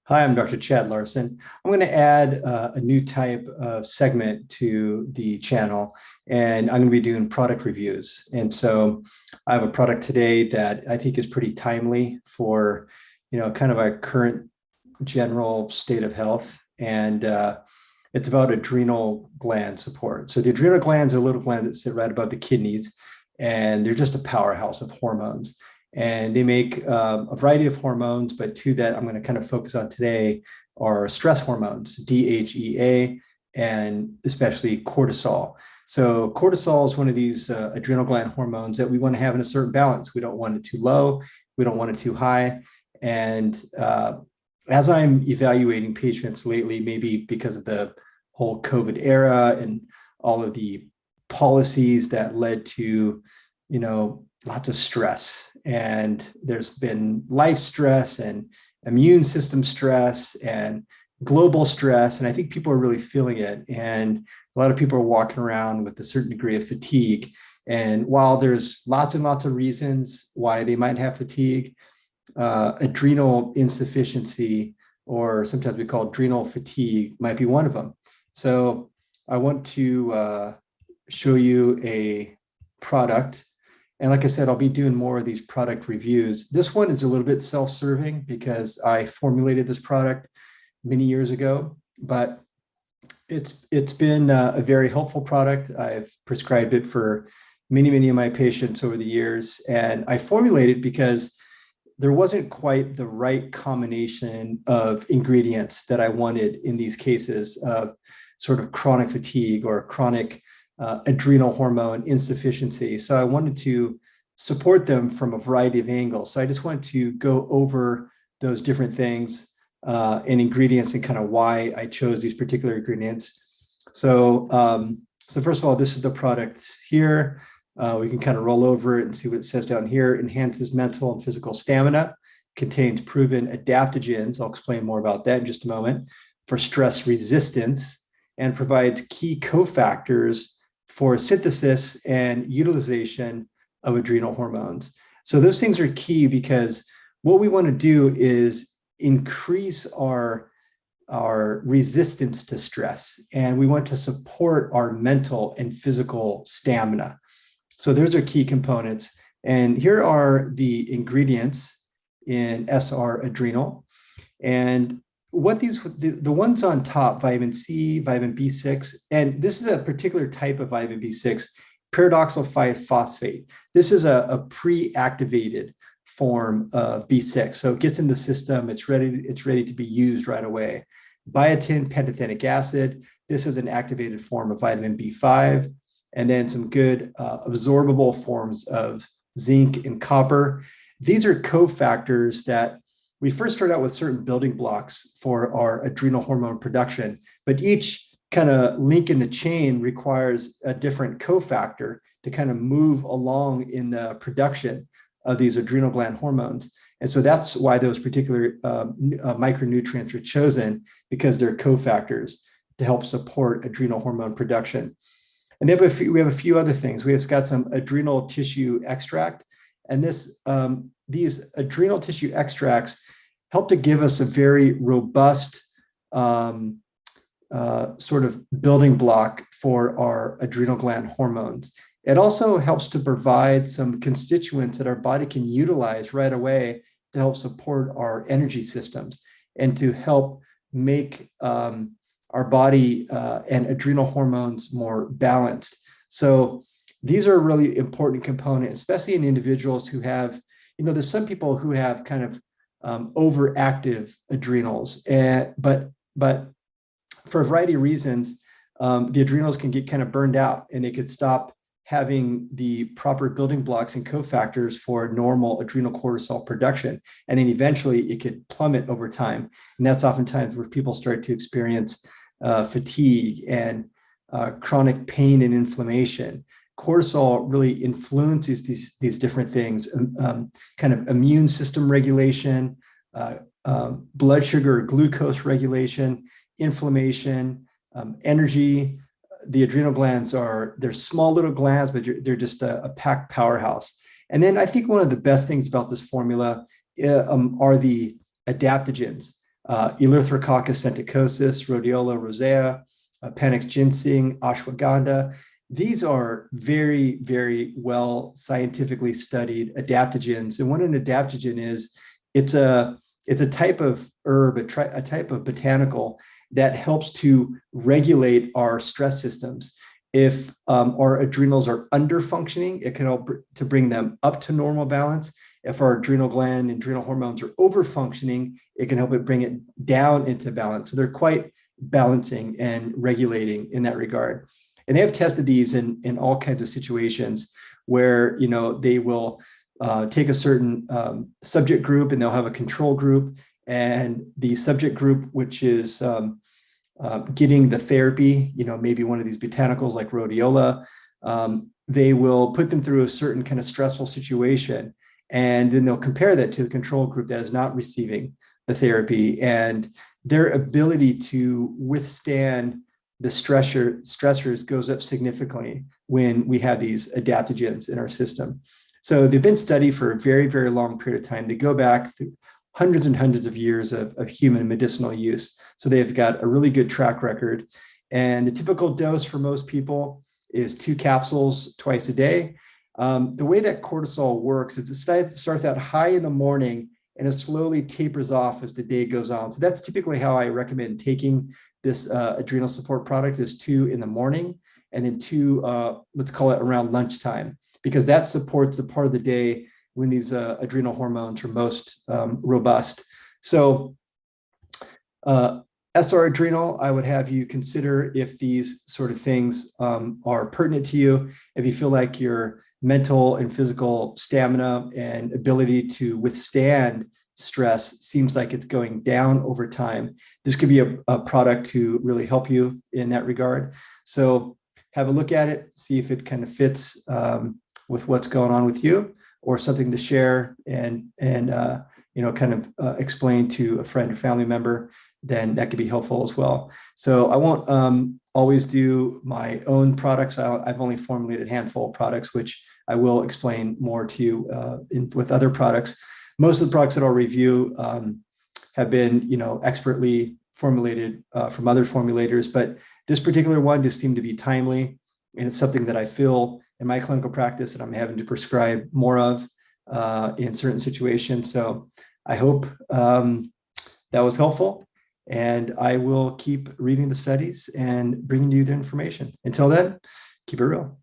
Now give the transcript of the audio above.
Hi, I'm Dr. Chad Larson. I'm going to add a new type of segment to the channel, and I'm going to be doing product reviews. And so I have a product today that I think is pretty timely for, kind of our current general state of health. And it's about adrenal gland support. So the adrenal glands are little glands that sit right above the kidneys, and they're just a powerhouse of hormones. And they make a variety of hormones, but two that I'm going to kind of focus on today are stress hormones, DHEA, and especially cortisol. So cortisol is one of these adrenal gland hormones that we want to have in a certain balance. We don't want it too low. We don't want it too high. And as I'm evaluating patients lately, maybe because of the whole COVID era and all of the policies that led to, lots of stress, and there's been life stress and immune system stress and global stress. And I think people are really feeling it. And a lot of people are walking around with a certain degree of fatigue. And while there's lots and lots of reasons why they might have fatigue, adrenal insufficiency, or sometimes we call adrenal fatigue, might be one of them. So I want to show you a product. And like I said, I'll be doing more of these product reviews. This one is a little bit self-serving because I formulated this product many years ago, but it's been a very helpful product. I've prescribed it for many of my patients over the years. And I formulated it because there wasn't quite the right combination of ingredients that I wanted in these cases of sort of chronic fatigue or chronic adrenal hormone insufficiency. So I wanted to support them from a variety of angles. So I just wanted to go over those different things and ingredients and kind of why I chose these particular ingredients. So first of all, this is the product here. We can kind of roll over it and see what it says down here. Enhances mental and physical stamina, contains proven adaptogens. I'll explain more about that in just a moment, for stress resistance, and provides key cofactors for synthesis and utilization of adrenal hormones. So those things are key because what we want to do is increase our resistance to stress, and we want to support our mental and physical stamina. So those are key components. And here are the ingredients in SR-Adrenal. And what the ones on top, vitamin C, vitamin B6, and this is a particular type of vitamin B6, pyridoxal 5-phosphate. This is a pre-activated form of B6. So it gets in the system, it's ready to be used right away. Biotin pantothenic acid, this is an activated form of vitamin B5, and then some good absorbable forms of zinc and copper. These are cofactors that we first start out with certain building blocks for our adrenal hormone production, but each kind of link in the chain requires a different cofactor to kind of move along in the production of these adrenal gland hormones. And so that's why those particular micronutrients are chosen, because they're cofactors to help support adrenal hormone production. And then we have a few other things. We have got some adrenal tissue extract, and these adrenal tissue extracts help to give us a very robust sort of building block for our adrenal gland hormones. It also helps to provide some constituents that our body can utilize right away to help support our energy systems and to help make our body and adrenal hormones more balanced. So these are really important components, especially in individuals who have, there's some people who have kind of overactive adrenals, but for a variety of reasons, the adrenals can get kind of burned out, and they could stop having the proper building blocks and cofactors for normal adrenal cortisol production. And then eventually it could plummet over time. And that's oftentimes where people start to experience fatigue and chronic pain and inflammation. Cortisol really influences these different things, kind of immune system regulation, blood sugar or glucose regulation, inflammation, energy. The adrenal glands they're small little glands, but they're just a packed powerhouse. And then I think one of the best things about this formula are the adaptogens. Eleutherococcus senticosus, Rhodiola rosea, Panax ginseng, ashwagandha. These are very, very well scientifically studied adaptogens. And what an adaptogen is, it's a type of herb, a type of botanical that helps to regulate our stress systems. If our adrenals are under functioning, it can help to bring them up to normal balance. If our adrenal gland and adrenal hormones are over functioning, it can help it bring it down into balance. So they're quite balancing and regulating in that regard. And they have tested these in all kinds of situations where, you know, they will take a certain subject group and they'll have a control group, and the subject group, which is getting the therapy, you know, maybe one of these botanicals like rhodiola, they will put them through a certain kind of stressful situation, and then they'll compare that to the control group that is not receiving the therapy, and their ability to withstand the stressors goes up significantly when we have these adaptogens in our system. So they've been studied for a very, very long period of time. They go back through hundreds and hundreds of years of human medicinal use. So they've got a really good track record. And the typical dose for most people is 2 capsules twice a day. The way that cortisol works is it starts out high in the morning and it slowly tapers off as the day goes on. So that's typically how I recommend taking this adrenal support product, is 2 in the morning and then 2, let's call it around lunchtime, because that supports the part of the day when these adrenal hormones are most robust. So SR-Adrenal, I would have you consider if these sort of things are pertinent to you. If you feel like your mental and physical stamina and ability to withstand stress seems like it's going down over time, this could be a product to really help you in that regard. So have a look at it, see if it kind of fits with what's going on with you, or something to share and you know, kind of explain to a friend or family member, then that could be helpful as well. So I won't always do my own products. I've only formulated a handful of products, which I will explain more to you with other products. Most of the products that I'll review have been, you know, expertly formulated from other formulators, but this particular one just seemed to be timely, and it's something that I feel in my clinical practice that I'm having to prescribe more of in certain situations. So I hope that was helpful, and I will keep reading the studies and bringing you the information. Until then, keep it real.